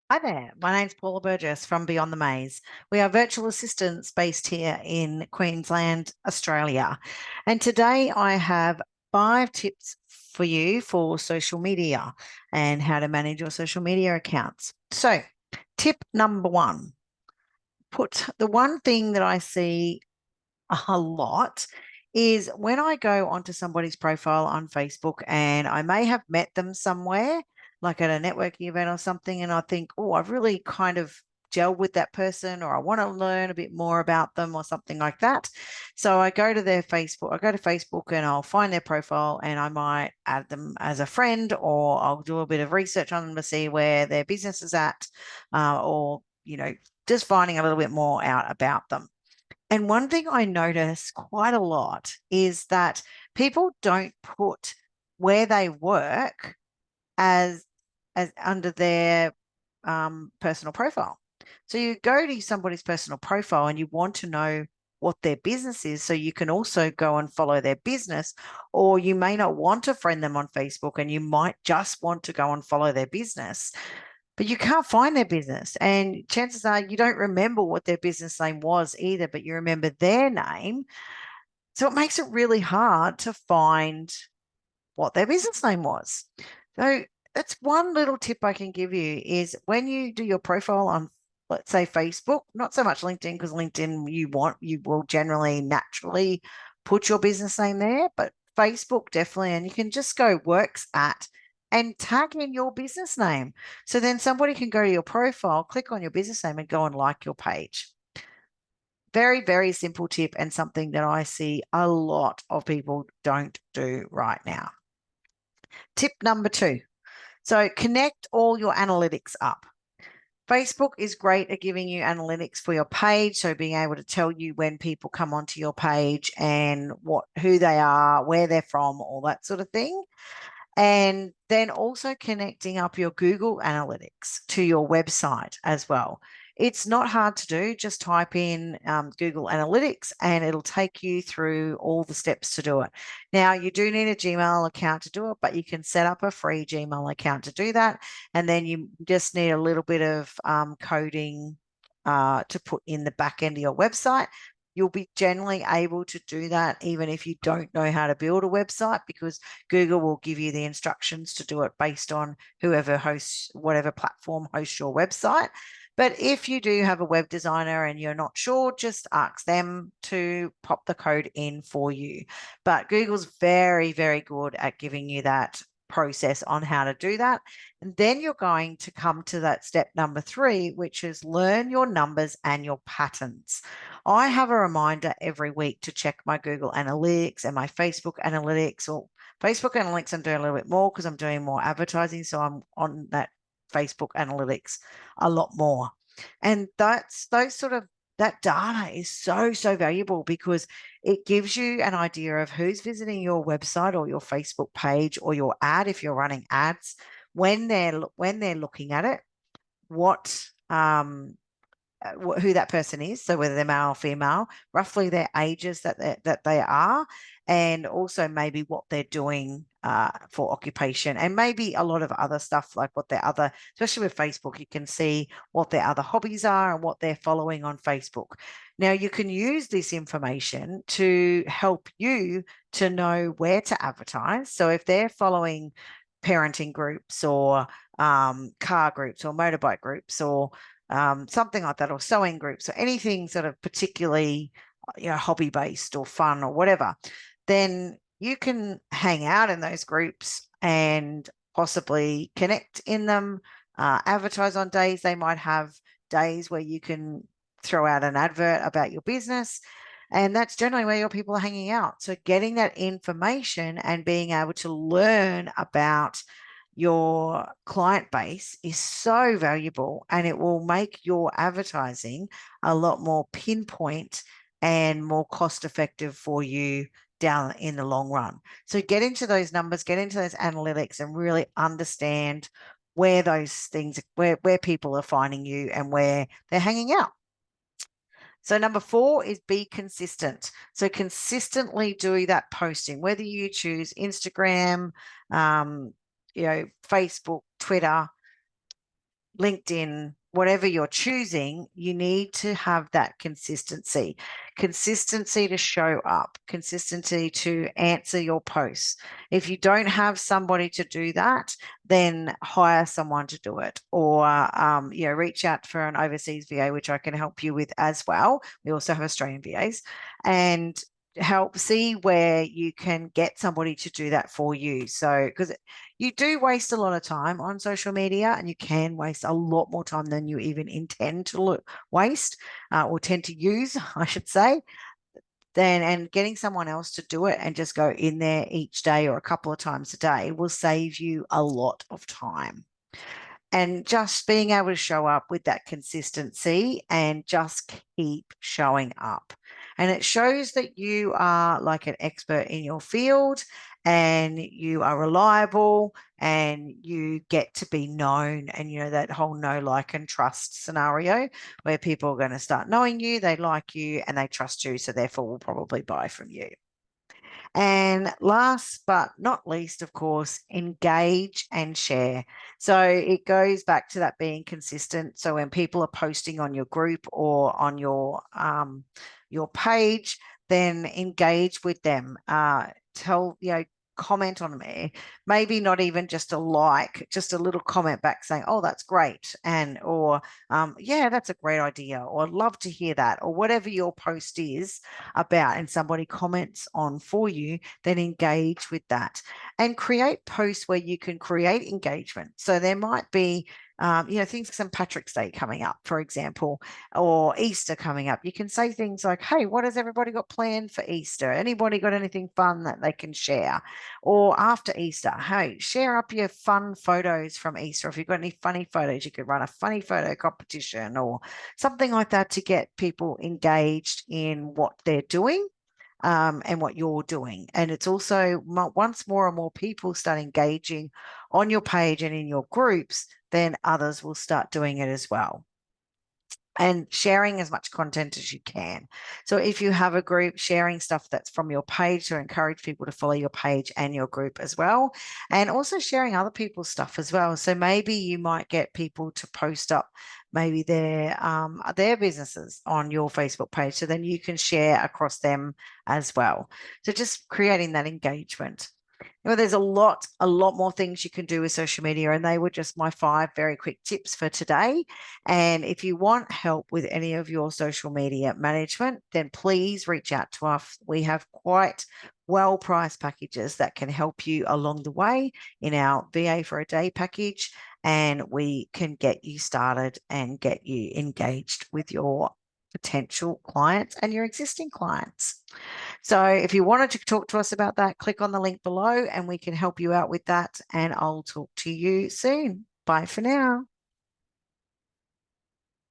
Hi there, my name's Paula Burgess from Beyond the Maze. We are virtual assistants based here in Queensland, Australia. And today I have 5 tips for you for social media and how to manage your social media accounts. So, tip number one, put the one thing that I see a lot is when I go onto somebody's profile on Facebook and I may have met them somewhere, like at a networking event or something, and I think, oh, I've really kind of gelled with that person, or I want to learn a bit more about them, or something like that. So I go to their Facebook, I go to Facebook and I'll find their profile and I might add them as a friend, or I'll do a bit of research on them to see where their business is at, or, just finding a little bit more out about them. And one thing I notice quite a lot is that people don't put where they work as under their personal profile. So you go to somebody's personal profile and you want to know what their business is, so you can also go and follow their business, or you may not want to friend them on Facebook and you might just want to go and follow their business, but you can't find their business. And chances are you don't remember what their business name was either, but you remember their name. So it makes it really hard to find what their business name was. So that's one little tip I can give you is when you do your profile on, let's say, Facebook, not so much LinkedIn, because LinkedIn you will generally naturally put your business name there, but Facebook definitely, and you can just go works at and tag in your business name. So then somebody can go to your profile, click on your business name and go and like your page. Very, very simple tip, and something that I see a lot of people don't do right now. Tip number 2. So connect all your analytics up. Facebook is great at giving you analytics for your page. So being able to tell you when people come onto your page and who they are, where they're from, all that sort of thing. And then also connecting up your Google Analytics to your website as well. It's not hard to do. Just type in Google Analytics and it'll take you through all the steps to do it. Now, you do need a Gmail account to do it, but you can set up a free Gmail account to do that. And then you just need a little bit of coding to put in the back end of your website. You'll be generally able to do that even if you don't know how to build a website, because Google will give you the instructions to do it based on whoever hosts, whatever platform hosts your website. But if you do have a web designer and you're not sure, just ask them to pop the code in for you. But Google's very, very good at giving you that process on how to do that. And then you're going to come to that step number 3, which is learn your numbers and your patterns. I have a reminder every week to check my Google Analytics and my Facebook Analytics. Or Facebook Analytics, I'm doing a little bit more because I'm doing more advertising. So I'm on that Facebook Analytics a lot more. And that data is so, so valuable because it gives you an idea of who's visiting your website or your Facebook page or your ad if you're running ads, when they're looking at it, what who that person is, so whether they're male or female, roughly their ages that they are, and also maybe what they're doing for occupation, and maybe a lot of other stuff like what their other, especially with Facebook, you can see what their other hobbies are and what they're following on Facebook. Now, you can use this information to help you to know where to advertise. So if they're following parenting groups or car groups or motorbike groups or something like that, or sewing groups or anything sort of particularly, hobby based or fun or whatever, then you can hang out in those groups and possibly connect in them, advertise on days. They might have days where you can throw out an advert about your business. And that's generally where your people are hanging out. So getting that information and being able to learn about your client base is so valuable, and it will make your advertising a lot more pinpoint and more cost effective for you down in the long run. So get into those numbers, get into those analytics, and really understand where those things, where people are finding you and where they're hanging out. So number 4 is be consistent. So consistently do that posting, whether you choose Instagram, Facebook, Twitter, LinkedIn, whatever you're choosing, you need to have that consistency to show up, consistency to answer your posts. If you don't have somebody to do that, then hire someone to do it, or reach out for an overseas VA, which I can help you with as well. We also have Australian VAs, and help see where you can get somebody to do that for you. So, because you do waste a lot of time on social media, and you can waste a lot more time than you even intend to waste or tend to use, I should say. And getting someone else to do it and just go in there each day or a couple of times a day will save you a lot of time. And just being able to show up with that consistency and just keep showing up. And it shows that you are like an expert in your field, and you are reliable, and you get to be known. And, that whole know, like, and trust scenario where people are going to start knowing you, they like you, and they trust you. So therefore will probably buy from you. And last but not least, of course, engage and share. So it goes back to that being consistent. So when people are posting on your group or on your page, then engage with them. Comment on me, maybe not even just a like, just a little comment back saying, oh, that's great, or yeah, that's a great idea, or I'd love to hear that, or whatever your post is about, and somebody comments on for you, then engage with that and create posts where you can create engagement. So there might be things like St. Patrick's Day coming up, for example, or Easter coming up. You can say things like, hey, what has everybody got planned for Easter? Anybody got anything fun that they can share? Or after Easter, hey, share up your fun photos from Easter. If you've got any funny photos, you could run a funny photo competition or something like that to get people engaged in what they're doing. And what you're doing. And it's also, once more and more people start engaging on your page and in your groups, then others will start doing it as well. And sharing as much content as you can. So if you have a group, sharing stuff that's from your page to encourage people to follow your page and your group as well. And also sharing other people's stuff as well. So maybe you might get people to post up maybe their businesses on your Facebook page. So then you can share across them as well. So just creating that engagement. Well, there's a lot more things you can do with social media, and they were just my 5 very quick tips for today. And if you want help with any of your social media management, then please reach out to us. We have quite well-priced packages that can help you along the way in our VA for a day package, and we can get you started and get you engaged with your potential clients and your existing clients. So if you wanted to talk to us about that, click on the link below and we can help you out with that. And I'll talk to you soon. Bye for now.